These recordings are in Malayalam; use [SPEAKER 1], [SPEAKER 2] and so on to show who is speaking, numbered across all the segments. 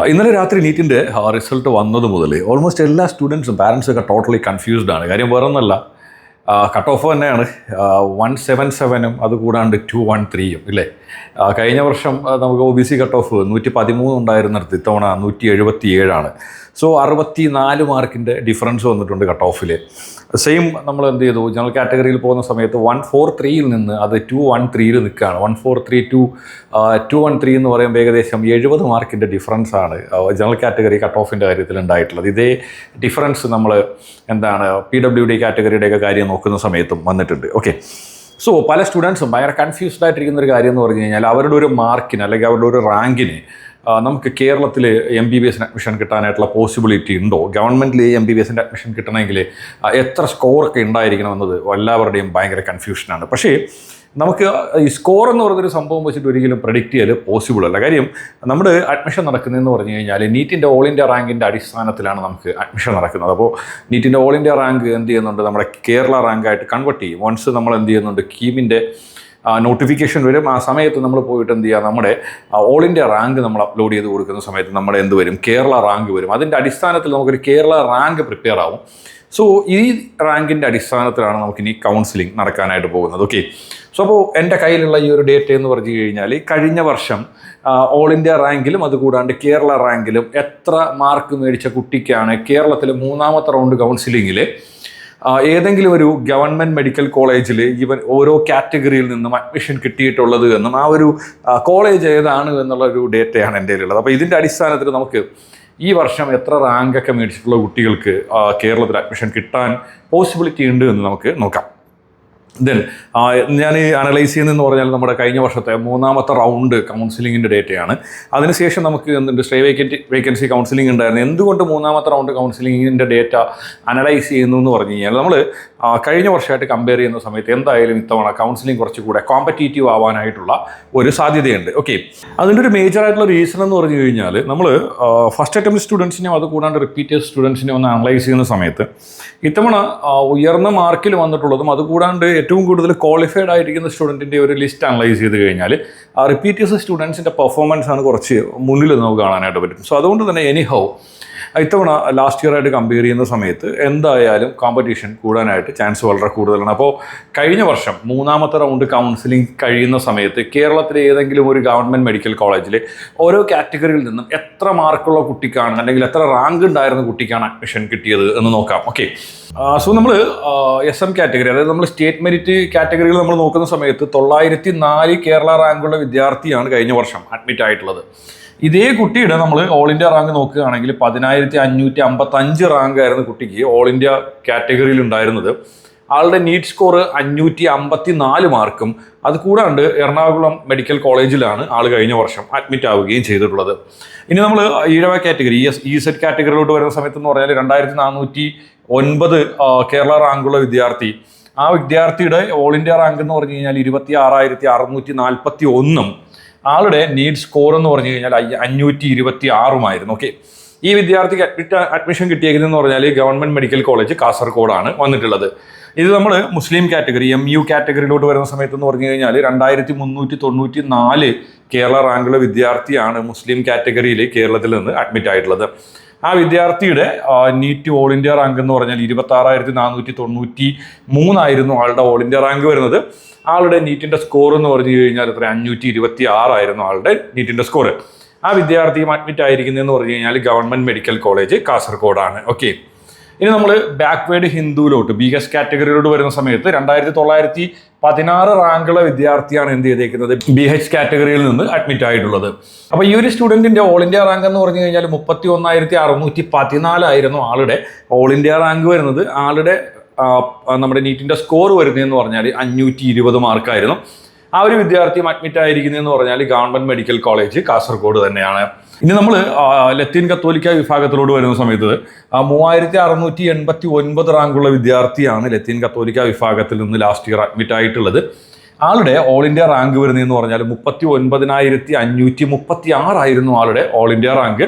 [SPEAKER 1] ഇന്നലെ രാത്രി നീറ്റിൻ്റെ റിസൾട്ട് വന്നത് മുതൽ ഓൾമോസ്റ്റ് എല്ലാ സ്റ്റുഡൻസും പാരൻസൊക്കെ ടോട്ടലി കൺഫ്യൂസ്ഡ് ആണ്. കാര്യം വേറെ ഒന്നല്ല, കട്ട് ഓഫ് തന്നെയാണ് 177ഉം അതുകൂടാണ്ട് 213ഉം ഇല്ലേ. കഴിഞ്ഞ വർഷം നമുക്ക് OBC കട്ട് ഓഫ് 113 ഉണ്ടായിരുന്നിടത്ത് ഇത്തവണ 177ആണ്. സോ 64 മാർക്കിൻ്റെ ഡിഫറൻസ് വന്നിട്ടുണ്ട് കട്ട് ഓഫിൽ. സെയിം നമ്മൾ എന്ത് ചെയ്തു, ജനറൽ കാറ്റഗറിയിൽ പോകുന്ന സമയത്ത് 143യിൽ നിന്ന് അത് 213ൽ നിൽക്കുകയാണ്. 143 to 213 എന്ന് പറയുമ്പോൾ ഏകദേശം 70 മാർക്കിൻ്റെ ഡിഫറൻസ് ആണ് ജനറൽ കാറ്റഗറി കട്ട് ഓഫിൻ്റെ കാര്യത്തിൽ ഉണ്ടായിട്ടുള്ളത്. ഇതേ ഡിഫറൻസ് നമ്മൾ PWD കാറ്റഗറിയുടെയൊക്കെ കാര്യം നോക്കുന്ന സമയത്തും വന്നിട്ടുണ്ട്. ഓക്കെ, സോ പല സ്റ്റുഡൻസും ഭയങ്കര കൺഫ്യൂസ്ഡ് ആയിട്ടിരിക്കുന്ന ഒരു കാര്യം എന്ന് പറഞ്ഞു കഴിഞ്ഞാൽ അവരുടെ ഒരു മാർക്കിന് അല്ലെങ്കിൽ അവരുടെ ഒരു റാങ്കിന് നമുക്ക് കേരളത്തിൽ MBBSന് അഡ്മിഷൻ കിട്ടാനായിട്ടുള്ള പോസിബിലിറ്റി ഉണ്ടോ, ഗവൺമെൻറ്റിൽ MBBSൻ്റെ അഡ്മിഷൻ കിട്ടണമെങ്കിൽ എത്ര സ്കോറൊക്കെ ഉണ്ടായിരിക്കണമെന്നത് എല്ലാവരുടെയും ഭയങ്കര കൺഫ്യൂഷനാണ്. പക്ഷേ നമുക്ക് ഈ സ്കോർ എന്ന് പറയുന്നൊരു സംഭവം വെച്ചിട്ട് ഒരിക്കലും പ്രഡിക്റ്റ് ചെയ്യൽ പോസിബിൾ അല്ല. കാര്യം നമ്മുടെ അഡ്മിഷൻ നടക്കുന്നതെന്ന് പറഞ്ഞു കഴിഞ്ഞാൽ നീറ്റിൻ്റെ ഓൾ ഇന്ത്യ റാങ്കിൻ്റെ അടിസ്ഥാനത്തിലാണ് നമുക്ക് അഡ്മിഷൻ നടക്കുന്നത്. അപ്പോൾ നീറ്റിൻ്റെ ഓൾ ഇന്ത്യ റാങ്ക് എന്ത് ചെയ്യുന്നുണ്ട്, നമ്മുടെ കേരള റാങ്കായിട്ട് കൺവേർട്ട് ചെയ്യും. വൺസ് നമ്മൾ എന്ത് ചെയ്യുന്നുണ്ട്, കീമിൻ്റെ നോട്ടിഫിക്കേഷൻ വരും. ആ സമയത്ത് നമ്മൾ പോയിട്ട് എന്ത് ചെയ്യുക, നമ്മുടെ ഓൾ ഇന്ത്യ റാങ്ക് നമ്മൾ അപ്ലോഡ് ചെയ്ത് കൊടുക്കുന്ന സമയത്ത് നമ്മുടെ എന്ത് വരും, കേരള റാങ്ക് വരും. അതിൻ്റെ അടിസ്ഥാനത്തിൽ നമുക്കൊരു കേരള റാങ്ക് പ്രിപ്പയർ ആവും. സോ ഈ റാങ്കിൻ്റെ അടിസ്ഥാനത്തിലാണ് നമുക്കിനി കൗൺസിലിംഗ് നടക്കാനായിട്ട് പോകുന്നത്. ഓക്കെ, സോ അപ്പോൾ എൻ്റെ കയ്യിലുള്ള ഈ ഒരു ഡേറ്റ എന്ന് പറഞ്ഞു കഴിഞ്ഞാൽ കഴിഞ്ഞ വർഷം ഓൾ ഇന്ത്യ റാങ്കിലും അതുകൂടാണ്ട് കേരള റാങ്കിലും എത്ര മാർക്ക് മേടിച്ച കുട്ടിക്കാണ് കേരളത്തിലെ 3ാമത്തെ റൗണ്ട് കൗൺസിലിങ്ങിൽ ഏതെങ്കിലും ഒരു ഗവൺമെൻറ് മെഡിക്കൽ കോളേജിൽ ഈവൻ ഓരോ കാറ്റഗറിയിൽ നിന്നും അഡ്മിഷൻ കിട്ടിയിട്ടുള്ളത് എന്നും ആ ഒരു കോളേജ് ഏതാണ് എന്നുള്ളൊരു ഡേറ്റയാണ് എൻ്റെ കയ്യിലുള്ളത്. അപ്പോൾ ഇതിൻ്റെ അടിസ്ഥാനത്തിൽ നമുക്ക് ഈ വർഷം എത്ര റാങ്കൊക്കെ മേടിച്ചിട്ടുള്ള കുട്ടികൾക്ക് കേരളത്തിൽ അഡ്മിഷൻ കിട്ടാൻ പോസിബിലിറ്റി ഉണ്ട് എന്ന് നമുക്ക് നോക്കാം. ദെൻ ഞാൻ ഈ അനലൈസ് ചെയ്യുന്നതെന്ന് പറഞ്ഞാൽ നമ്മുടെ കഴിഞ്ഞ വർഷത്തെ 3ാമത്തെ റൗണ്ട് കൗൺസിലിങ്ങിൻ്റെ ഡേറ്റയാണ്. അതിനുശേഷം നമുക്ക് എന്തുണ്ട്, സ്റ്റേ വേക്കൻസി കൗൺസിലിംഗ് ഉണ്ടായിരുന്നു. എന്തുകൊണ്ട് 3ാമത്തെ റൗണ്ട് കൗൺസിലിങ്ങിൻ്റെ ഡേറ്റ അനലൈസ് ചെയ്യുന്നു എന്ന് പറഞ്ഞു കഴിഞ്ഞാൽ നമ്മൾ കഴിഞ്ഞ വർഷമായിട്ട് കമ്പയർ ചെയ്യുന്ന സമയത്ത് എന്തായാലും ഇത്തവണ കൗൺസിലിംഗ് കുറച്ചുകൂടെ കോമ്പറ്റീറ്റീവ് ആവാനായിട്ടുള്ള ഒരു സാധ്യതയുണ്ട്. ഓക്കെ, അതിൻ്റെ ഒരു മേജറായിട്ടുള്ള റീസൺ എന്ന് പറഞ്ഞു കഴിഞ്ഞാൽ നമ്മൾ ഫസ്റ്റ് അറ്റംപ്റ്റ് സ്റ്റുഡൻസിനെയും അതുകൂടാണ്ട് റിപ്പീറ്റേഴ്സ് സ്റ്റുഡൻസിനെയും ഒന്ന് അനലൈസ് ചെയ്യുന്ന സമയത്ത് ഇത്തവണ ഉയർന്ന മാർക്കിൽ വന്നിട്ടുള്ളതും അതുകൂടാണ്ട് ഏറ്റവും കൂടുതൽ ക്വാളിഫൈഡ് ആയിരിക്കുന്ന സ്റ്റുഡൻറ്റിൻ്റെ ഒരു ലിസ്റ്റ് അനലൈസ് ചെയ്ത് കഴിഞ്ഞാൽ റിപ്പീറ്റേഴ്സ് സ്റ്റുഡൻസിൻ്റെ പെർഫോമൻസ് ആണ് കുറച്ച് മുന്നിൽ നമുക്ക് കാണാനായിട്ട് പറ്റും. സോ അതുകൊണ്ട് തന്നെ എനിഹൗ ഇത്തവണ ലാസ്റ്റ് ഇയർ ആയിട്ട് കമ്പയർ ചെയ്യുന്ന സമയത്ത് എന്തായാലും കോമ്പറ്റീഷൻ കൂടാനായിട്ട് ചാൻസ് വളരെ കൂടുതലാണ്. അപ്പോൾ കഴിഞ്ഞ വർഷം 3ാമത്തെ റൗണ്ട് കൗൺസിലിംഗ് കഴിയുന്ന സമയത്ത് കേരളത്തിലെ ഏതെങ്കിലും ഒരു ഗവൺമെൻറ് മെഡിക്കൽ കോളേജിൽ ഓരോ കാറ്റഗറിയിൽ നിന്നും എത്ര മാർക്കുള്ള കുട്ടിക്കാണ് അല്ലെങ്കിൽ എത്ര റാങ്ക് ഉണ്ടായിരുന്ന കുട്ടിക്കാണ് അഡ്മിഷൻ കിട്ടിയത് എന്ന് നോക്കാം. ഓക്കെ, സോ നമ്മൾ SM കാറ്റഗറി, അതായത് നമ്മൾ സ്റ്റേറ്റ് മെറിറ്റ് കാറ്റഗറികൾ നമ്മൾ നോക്കുന്ന സമയത്ത് 904 കേരള റാങ്കുള്ള വിദ്യാർത്ഥിയാണ് കഴിഞ്ഞ വർഷം അഡ്മിറ്റ് ആയിട്ടുള്ളത്. ഇതേ കുട്ടിയുടെ നമ്മൾ ഓൾ ഇന്ത്യ റാങ്ക് നോക്കുകയാണെങ്കിൽ 10555 റാങ്കായിരുന്നു കുട്ടിക്ക് ഓൾ ഇന്ത്യ കാറ്റഗറിയിൽ ഉണ്ടായിരുന്നത്. ആളുടെ നീറ്റ് സ്കോർ 554 മാർക്കും. അത് കൂടാണ്ട് എറണാകുളം മെഡിക്കൽ കോളേജിലാണ് ആൾ കഴിഞ്ഞ വർഷം അഡ്മിറ്റ് ആവുകയും ചെയ്തിട്ടുള്ളത്. ഇനി നമ്മൾ ഈഴവ കാറ്റഗറി EZ കാറ്റഗറിയിലോട്ട് വരുന്ന സമയത്ത് എന്ന് പറഞ്ഞാൽ 2409 കേരള റാങ്കുള്ള വിദ്യാർത്ഥി. ആ വിദ്യാർത്ഥിയുടെ ഓൾ ഇന്ത്യ റാങ്ക് എന്ന് പറഞ്ഞു കഴിഞ്ഞാൽ 26,641 ആളുടെ നീറ്റ് സ്കോർ എന്ന് പറഞ്ഞു കഴിഞ്ഞാൽ 526 ഓക്കെ, ഈ വിദ്യാർത്ഥിക്ക് അഡ്മിഷൻ കിട്ടിയേക്കുന്നതെന്ന് പറഞ്ഞാൽ ഗവൺമെൻറ് മെഡിക്കൽ കോളേജ് കാസർഗോഡാണ് വന്നിട്ടുള്ളത്. ഇത് നമ്മൾ മുസ്ലിം കാറ്റഗറി MU കാറ്റഗറിയിലോട്ട് വരുന്ന സമയത്ത് എന്ന് പറഞ്ഞു കഴിഞ്ഞാൽ 2394 കേരള റാങ്കുള്ള വിദ്യാർത്ഥിയാണ് മുസ്ലിം കാറ്റഗറിയിൽ കേരളത്തിൽ നിന്ന് അഡ്മിറ്റ് ആയിട്ടുള്ളത്. ആ വിദ്യാർത്ഥിയുടെ നീറ്റ് ഓൾ ഇന്ത്യ റാങ്ക് എന്ന് പറഞ്ഞാൽ 26,493 ആയിരുന്നു ആളുടെ ഓൾ ഇന്ത്യ റാങ്ക് വരുന്നത്. ആളുടെ നീറ്റിൻ്റെ സ്കോർ എന്ന് പറഞ്ഞു കഴിഞ്ഞാൽ 526 ആയിരുന്നു ആളുടെ നീറ്റിൻ്റെ സ്കോർ. ആ വിദ്യാർത്ഥിയും അഡ്മിറ്റ് ആയിരിക്കുന്നതെന്ന് പറഞ്ഞു കഴിഞ്ഞാൽ ഗവൺമെൻറ് മെഡിക്കൽ കോളേജ് കാസർഗോഡാണ്. ഓക്കെ, ഇനി നമ്മൾ ബാക്ക്വേർഡ് ഹിന്ദുവിലോട്ട് BS കാറ്റഗറിയിലോട്ട് വരുന്ന സമയത്ത് 2916 റാങ്കുള്ള വിദ്യാർത്ഥിയാണ് എന്ത് ചെയ്തേക്കുന്നത്, BH കാറ്റഗറിയിൽ നിന്ന് അഡ്മിറ്റ് ആയിട്ടുള്ളത്. അപ്പോൾ ഈ ഒരു സ്റ്റുഡൻറ്റിൻ്റെ ഓൾ ഇന്ത്യ റാങ്ക് എന്ന് പറഞ്ഞു കഴിഞ്ഞാൽ 31,614 ആയിരുന്നു ആളുടെ ഓൾ ഇന്ത്യ റാങ്ക് വരുന്നത്. ആളുടെ നമ്മുടെ നീറ്റിൻ്റെ സ്കോർ വരുന്നതെന്ന് പറഞ്ഞാൽ 520 മാർക്കായിരുന്നു. ആ ഒരു വിദ്യാർത്ഥിയും അഡ്മിറ്റ് ആയിരിക്കുന്നതെന്ന് പറഞ്ഞാൽ ഗവൺമെൻറ് മെഡിക്കൽ കോളേജ് കാസർഗോഡ് തന്നെയാണ്. ഇനി നമ്മൾ ലത്തീൻ കത്തോലിക്ക വിഭാഗത്തിലോട്ട് വരുന്ന സമയത്ത് 3689 റാങ്കുള്ള വിദ്യാർത്ഥിയാണ് ലത്തീൻ കത്തോലിക്ക വിഭാഗത്തിൽ നിന്ന് ലാസ്റ്റ് ഇയർ അഡ്മിറ്റ് ആയിട്ടുള്ളത്. ആളുടെ ഓൾ ഇന്ത്യ റാങ്ക് വരുന്നതെന്ന് പറഞ്ഞാൽ 39,536 ആയിരുന്നു ആളുടെ ഓൾ ഇന്ത്യ റാങ്ക്.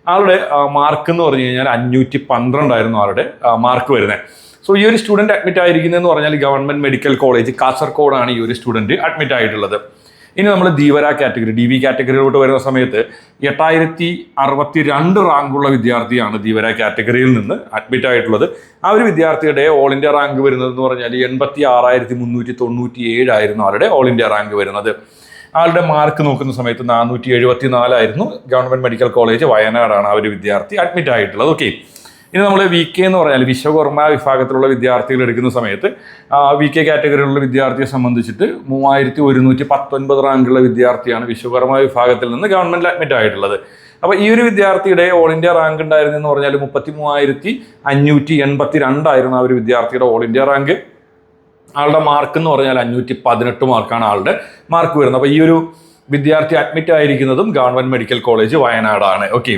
[SPEAKER 1] ആളുടെ മാർക്ക് എന്ന് പറഞ്ഞു കഴിഞ്ഞാൽ 512 ആയിരുന്നു ആളുടെ മാർക്ക് വരുന്നത്. സോ ഈ ഒരു സ്റ്റുഡൻറ്റ് അഡ്മിറ്റ് ആയിരിക്കുന്നതെന്ന് പറഞ്ഞാൽ ഗവൺമെൻറ് മെഡിക്കൽ കോളേജ് കാസർഗോഡാണ് ഈ ഒരു സ്റ്റുഡൻറ്റ് അഡ്മിറ്റ് ആയിട്ടുള്ളത്. ഇനി നമ്മൾ ധീവര കാറ്റഗറി DV കാറ്റഗറിയിലോട്ട് വരുന്ന സമയത്ത് 8062 റാങ്കുള്ള വിദ്യാർത്ഥിയാണ് ധീവര കാറ്റഗറിയിൽ നിന്ന് അഡ്മിറ്റ് ആയിട്ടുള്ളത്. ആ ഒരു വിദ്യാർത്ഥിയുടെ ഓൾ ഇന്ത്യ റാങ്ക് വരുന്നത് എന്ന് പറഞ്ഞാൽ 86,397 ആയിരുന്നു ആളുടെ ഓൾ ഇന്ത്യ റാങ്ക് വരുന്നത്. ആളുടെ മാർക്ക് നോക്കുന്ന സമയത്ത് 474 ഗവൺമെന്റ് മെഡിക്കൽ കോളേജ് വയനാടാണ് ആ ഒരു വിദ്യാർത്ഥി അഡ്മിറ്റ് ആയിട്ടുള്ളത്. ഓക്കെ, ഇനി നമ്മൾ VK എന്ന് പറഞ്ഞാൽ വിശ്വകർമ്മ വിഭാഗത്തിലുള്ള വിദ്യാർത്ഥികൾ എടുക്കുന്ന സമയത്ത് VK കാറ്റഗറിയിലുള്ള വിദ്യാർത്ഥിയെ സംബന്ധിച്ചിട്ട് 3119 റാങ്കുള്ള വിദ്യാർത്ഥിയാണ് വിശ്വകർമ്മ വിഭാഗത്തിൽ നിന്ന് ഗവൺമെന്റിൽ അഡ്മിറ്റ് ആയിട്ടുള്ളത്. അപ്പോൾ ഈ ഒരു വിദ്യാർത്ഥിയുടെ ഓൾ ഇന്ത്യ റാങ്ക് ഉണ്ടായിരുന്നെന്ന് പറഞ്ഞാൽ 33,582 ആയിരുന്നു ആ ഒരു വിദ്യാർത്ഥിയുടെ ഓൾ ഇന്ത്യ റാങ്ക്. ആളുടെ മാർക്ക് എന്ന് പറഞ്ഞാൽ 518 മാർക്കാണ് ആളുടെ മാർക്ക് വരുന്നത്. അപ്പോൾ ഈ ഒരു വിദ്യാർത്ഥി അഡ്മിറ്റ് ആയിരിക്കുന്നതും ഗവൺമെന്റ് മെഡിക്കൽ കോളേജ് വയനാടാണ്. ഓക്കെ,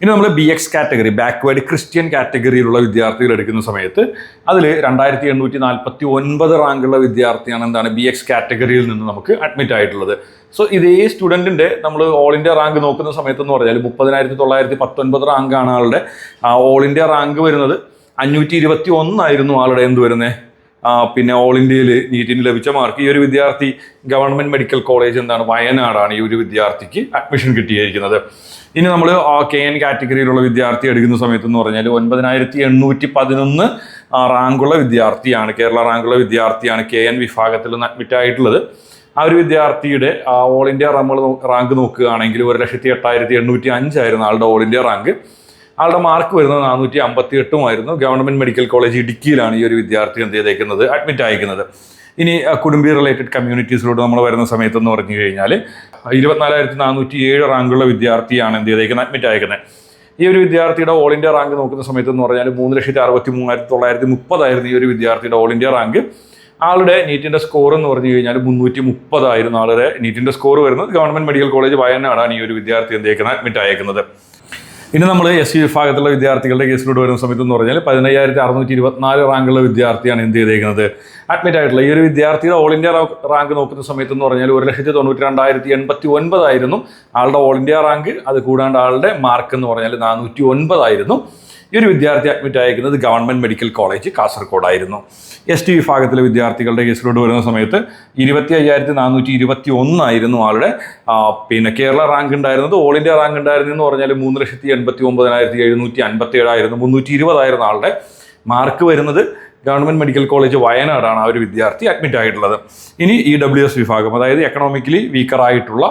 [SPEAKER 1] ഇനി നമ്മൾ BX കാറ്റഗറി ബാക്ക്വേർഡ് ക്രിസ്ത്യൻ കാറ്റഗറിയിലുള്ള വിദ്യാർത്ഥികൾ എടുക്കുന്ന സമയത്ത് അതിൽ 2849 റാങ്കുള്ള വിദ്യാർത്ഥിയാണ് എന്താണ് BX കാറ്റഗറിയിൽ നിന്ന് നമുക്ക് അഡ്മിറ്റ് ആയിട്ടുള്ളത്. സോ ഇതേ സ്റ്റുഡൻറ്റിൻ്റെ നമ്മൾ ഓൾ ഇന്ത്യ റാങ്ക് നോക്കുന്ന സമയത്ത് എന്ന് പറഞ്ഞാൽ 30,919 റാങ്കാണ് ആളുടെ ഓൾ ഇന്ത്യ റാങ്ക് വരുന്നത്. 521 ആയിരുന്നു ആളുടെ എന്ത് വരുന്നത് പിന്നെ ഓൾ ഇന്ത്യയിൽ നീറ്റിന് ലഭിച്ച മാർക്ക്. ഈ ഒരു വിദ്യാർത്ഥി ഗവൺമെന്റ് മെഡിക്കൽ കോളേജ് എന്താണ് വയനാടാണ് ഈ ഒരു വിദ്യാർത്ഥിക്ക് അഡ്മിഷൻ കിട്ടിയിരിക്കുന്നത്. ഇനി നമ്മൾ KN കാറ്റഗറിയിലുള്ള വിദ്യാർത്ഥി എടുക്കുന്ന സമയത്ത് എന്ന് പറഞ്ഞാൽ 9,811 റാങ്കുള്ള വിദ്യാർത്ഥിയാണ്, കേരള റാങ്കുള്ള വിദ്യാർത്ഥിയാണ് KN വിഭാഗത്തിൽ നിന്ന് അഡ്മിറ്റ് ആയിട്ടുള്ളത്. ആ ഒരു വിദ്യാർത്ഥിയുടെ ഓൾ ഇന്ത്യ റാങ്ക് നോക്കുകയാണെങ്കിൽ 1,08,805 ആയിരുന്നു ആളുടെ ഓൾ ഇന്ത്യ റാങ്ക്. ആളുടെ മാർക്ക് വരുന്നത് 458 ആയിരുന്നു. ഗവൺമെന്റ് മെഡിക്കൽ കോളേജ് ഇടുക്കിയിലാണ് ഈ ഒരു വിദ്യാർത്ഥി എന്ത് ചെയ്തേക്കുന്നത് അഡ്മിറ്റ് അയക്കുന്നത്. ഇനി കുടുംബി റിലേറ്റഡ് കമ്മ്യൂണിറ്റീസിലോട്ട് നമ്മൾ വരുന്ന സമയത്ത് എന്ന് പറഞ്ഞു കഴിഞ്ഞാൽ 24,407 റാങ്കുള്ള വിദ്യാർത്ഥിയാണ് എന്ത് ചെയ്തേക്കുന്നത് അഡ്മിറ്റ് അയക്കുന്നത്. ഈ ഒരു വിദ്യാർത്ഥിയുടെ ഓൾ ഇന്ത്യ റാങ്ക് നോക്കുന്ന സമയത്ത് എന്ന് പറഞ്ഞാൽ 3,63,930 ആയിരുന്നു ഈ ഒരു വിദ്യാർത്ഥിയുടെ ഓൾ ഇന്ത്യ റാങ്ക്. ആളുടെ നീറ്റിന്റെ സ്കോർ എന്ന് പറഞ്ഞു കഴിഞ്ഞാൽ 330 ആയിരുന്നു ആളുടെ നീറ്റിന്റെ സ്കോർ വരുന്നത്. ഗവൺമെന്റ് മെഡിക്കൽ കോളേജ് വയനാടാണ് ഈ ഒരു വിദ്യാർത്ഥി എന്ത് ചെയ്യുന്നത് അഡ്മിറ്റ് അയക്കുന്നത്. ഇനി നമ്മൾ SC വിഭാഗത്തിലുള്ള വിദ്യാർത്ഥികളുടെ കേസിലോട്ട് വരുന്ന സമയത്ത് എന്ന് പറഞ്ഞാൽ 15,624 റാങ്കുള്ള വിദ്യാർത്ഥിയാണ് എന്ത് ചെയ്തേക്കുന്നത് അഡ്മിറ്റ് ആയിട്ടുള്ളത്. ഈ ഒരു വിദ്യാർത്ഥിയുടെ ഓൾ ഇന്ത്യ റാങ്ക് നോക്കുന്ന സമയത്ത് എന്ന് പറഞ്ഞാൽ 1,92,089 ആയിരുന്നു ആളുടെ ഓൾ ഇന്ത്യ റാങ്ക്. അത് കൂടാണ്ട് ആളുടെ മാർക്ക് എന്ന് പറഞ്ഞാൽ 409 ആയിരുന്നു. ഈ ഒരു വിദ്യാർത്ഥി അഡ്മിറ്റ് അയക്കുന്നത് ഗവൺമെന്റ് മെഡിക്കൽ കോളേജ് കാസർഗോഡായിരുന്നു. ST വിഭാഗത്തിലെ വിദ്യാർത്ഥികളുടെ കേസിലോട്ട് വരുന്ന സമയത്ത് 25,421 ആയിരുന്നു ആളുടെ പിന്നെ കേരള റാങ്ക് ഉണ്ടായിരുന്നത്. ഓൾ ഇന്ത്യ റാങ്ക് ഉണ്ടായിരുന്നെന്ന് പറഞ്ഞാൽ 3,89,757 ആയിരുന്നു. 320 ആയിരുന്നു ആളുടെ മാർക്ക് വരുന്നത്. ഗവൺമെന്റ് മെഡിക്കൽ കോളേജ് വയനാടാണ് ആ ഒരു വിദ്യാർത്ഥി അഡ്മിറ്റ് ആയിട്ടുള്ളത്. ഇനി EWS വിഭാഗം, അതായത് എക്കണോമിക്കലി വീക്കർ ആയിട്ടുള്ള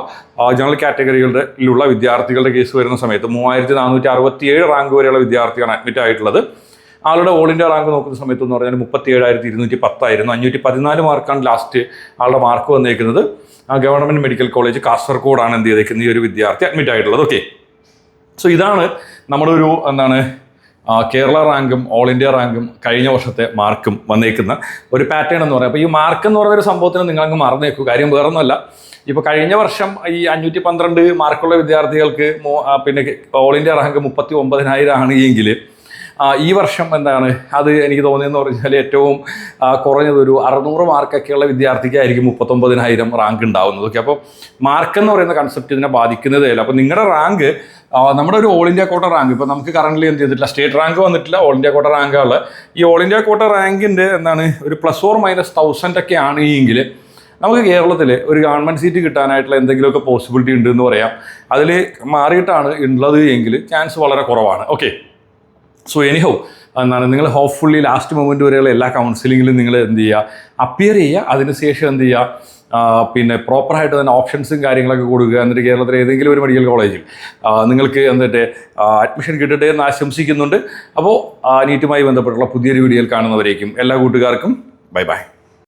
[SPEAKER 1] ജനറൽ കാറ്റഗറികളിലുള്ള വിദ്യാർത്ഥികളുടെ കേസ് വരുന്ന സമയത്ത് 3,467 റാങ്ക് വരെയുള്ള വിദ്യാർത്ഥിയാണ് അഡ്മിറ്റ് ആയിട്ടുള്ളത്. ആളുടെ ഓൾ ഇന്ത്യ റാങ്ക് നോക്കുന്ന സമയത്ത് എന്ന് പറഞ്ഞാൽ 37,210 ആയിരുന്നു. 514 മാർക്കാണ് ലാസ്റ്റ് ആളുടെ മാർക്ക് വന്നേക്കുന്നത്. ഗവൺമെന്റ് മെഡിക്കൽ കോളേജ് കാസർഗോഡാണ് എന്ത് ചെയ്തേക്കുന്നത് ഈ ഒരു വിദ്യാർത്ഥി അഡ്മിറ്റ് ആയിട്ടുള്ളത്. ഓക്കെ, സോ ഇതാണ് നമ്മുടെ ഒരു എന്താണ് കേരള റാങ്കും ഓൾ ഇന്ത്യ റാങ്കും കഴിഞ്ഞ വർഷത്തെ മാർക്കും വന്നേക്കുന്ന ഒരു പാറ്റേൺ എന്ന് പറയാം. അപ്പോൾ ഈ മാർക്ക് എന്ന് പറയുന്ന ഒരു സംഭവത്തിന് നിങ്ങളങ്ങ് മറന്നേക്കൂ. കാര്യം വേറൊന്നുമല്ല, ഇപ്പോൾ കഴിഞ്ഞ വർഷം ഈ 512 മാർക്കുള്ള വിദ്യാർത്ഥികൾക്ക് പിന്നെ ഓൾ ഇന്ത്യ റാങ്ക് 39,000 ആണ് എങ്കിൽ ഈ വർഷം എന്താണ് അത് എനിക്ക് തോന്നിയെന്ന് പറഞ്ഞാൽ ഏറ്റവും കുറഞ്ഞതൊരു 600 മാർക്കൊക്കെയുള്ള വിദ്യാർത്ഥിക്കായിരിക്കും 39,000 റാങ്ക് ഉണ്ടാവുന്നത്. ഓക്കെ, അപ്പോൾ മാർക്ക് എന്ന് പറയുന്ന കൺസെപ്റ്റ് ഇതിനെ ബാധിക്കുന്നതേ അല്ല. അപ്പോൾ നിങ്ങളുടെ റാങ്ക് നമ്മുടെ ഒരു ഓൾ ഇന്ത്യ കോട്ട റാങ്ക് ഇപ്പോൾ നമുക്ക് കറൻ്റ് എന്ത് ചെയ്തിട്ടില്ല, സ്റ്റേറ്റ് റാങ്ക് വന്നിട്ടില്ല, ഓൾ ഇന്ത്യ കോട്ട റാങ്കുകൾ. ഈ ഓൾ ഇന്ത്യ കോട്ട റാങ്കിൻ്റെ എന്താണ് ഒരു +or-1000 ഒക്കെ ആണ് എങ്കിൽ നമുക്ക് കേരളത്തിൽ ഒരു ഗവൺമെൻറ് സീറ്റ് കിട്ടാനായിട്ടുള്ള എന്തെങ്കിലുമൊക്കെ പോസിബിലിറ്റി ഉണ്ട് എന്ന് പറയാം. അതിൽ മാറിയിട്ടാണ് ഉള്ളത് എങ്കിൽ ചാൻസ് വളരെ കുറവാണ്. ഓക്കെ, സോ എനിഹോ എന്താണ് നിങ്ങൾ ഹോപ്പ്ഫുള്ളി ലാസ്റ്റ് മൊമെൻറ്റ് വരെയുള്ള എല്ലാ കൗൺസിലിങ്ങിലും നിങ്ങൾ എന്ത് ചെയ്യുക, അപ്പിയർ ചെയ്യുക. അതിനുശേഷം എന്ത് ചെയ്യുക, പിന്നെ പ്രോപ്പറായിട്ട് തന്നെ ഓപ്ഷൻസും കാര്യങ്ങളൊക്കെ കൊടുക്കുക. എന്നിട്ട് കേരളത്തിലെ ഏതെങ്കിലും ഒരു മെഡിക്കൽ കോളേജിൽ നിങ്ങൾക്ക് എന്നിട്ട് അഡ്മിഷൻ കിട്ടട്ടെ എന്ന് ആശംസിക്കുന്നുണ്ട്. അപ്പോൾ നീറ്റുമായി ബന്ധപ്പെട്ടുള്ള പുതിയൊരു വീഡിയോയിൽ കാണുന്നവരേക്കും എല്ലാ കൂട്ടുകാർക്കും ബൈ ബൈ.